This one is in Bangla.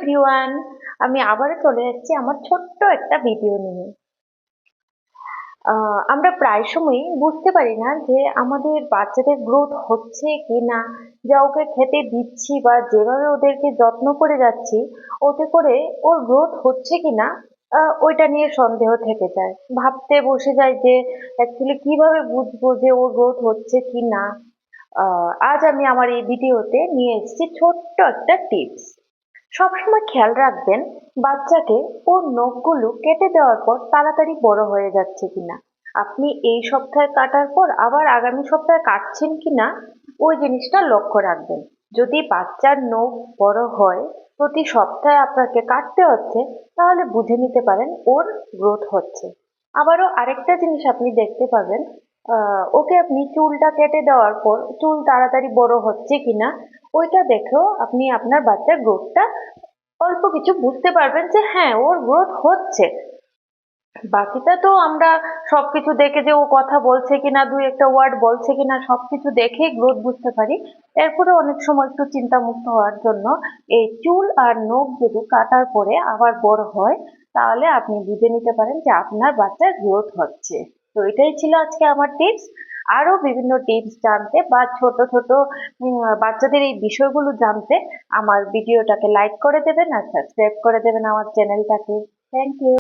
এভরিওয়ান, আমি আবারও চলে যাচ্ছি আমার ছোট্ট একটা ভিডিও নিয়ে। আমরা প্রায় সময়ই বুঝতে পারি না যে আমাদের বাচ্চাদের গ্রোথ হচ্ছে কি না, যা ওকে খেতে দিচ্ছি বা যেভাবে ওদেরকে যত্ন করে যাচ্ছি ওতে করে ওর গ্রোথ হচ্ছে কি না, ওইটা নিয়ে সন্দেহ থেকে যায়। ভাবতে বসে যায় যে অ্যাকচুয়ালি কিভাবে বুঝবো যে ওর গ্রোথ হচ্ছে কি না। আজ আমি আমার এই ভিডিওতে নিয়ে এসেছি ছোট্ট একটা টিপস। সবসময় খেয়াল রাখবেন বাচ্চাকে ওর নখগুলো কেটে দেওয়ার পর তাড়াতাড়ি বড় হয়ে যাচ্ছে কিনা। আপনি এই সপ্তাহে কাটার পর আবার আগামী সপ্তাহে কাটছেন কিনা, ওই জিনিসটা লক্ষ্য রাখবেন। যদি বাচ্চার নখ বড় হয়, প্রতি সপ্তাহে আপনাকে কাটতে হচ্ছে, তাহলে বুঝে নিতে পারেন ওর গ্রোথ হচ্ছে। আবারও আরেকটা জিনিস আপনি দেখতে পাবেন, ওকে আপনি চুলটা কেটে দেওয়ার পর চুল তাড়াতাড়ি বড় হচ্ছে কিনা, ওইটা দেখেও আপনি আপনার বাচ্চার গ্রোথটা অল্প কিছু বুঝতে পারবেন যে হ্যাঁ ওর গ্রোথ হচ্ছে। বাকিটা তো আমরা সবকিছু দেখে যে ও কথা বলছে কিনা, দুই একটা ওয়ার্ড বলছে কিনা, সবকিছু দেখেই গ্রোথ বুঝতে পারি। এরপরে অনেক সময় একটু চিন্তামুক্ত হওয়ার জন্য এই চুল আর নখ যদি কাটার পরে আবার বড় হয়, তাহলে আপনি বুঝে নিতে পারেন যে আপনার বাচ্চার গ্রোথ হচ্ছে। তো এটাই ছিল আজকে আমার টিপস। আরো বিভিন্ন টিপস জানতে বা ছোট ছোট বাচ্চাদের এই বিষয়গুলো জানতে আমার ভিডিওটাকে লাইক করে দেবেন আর সাবস্ক্রাইব করে দেবেন আমার চ্যানেলটাকে। Thank you.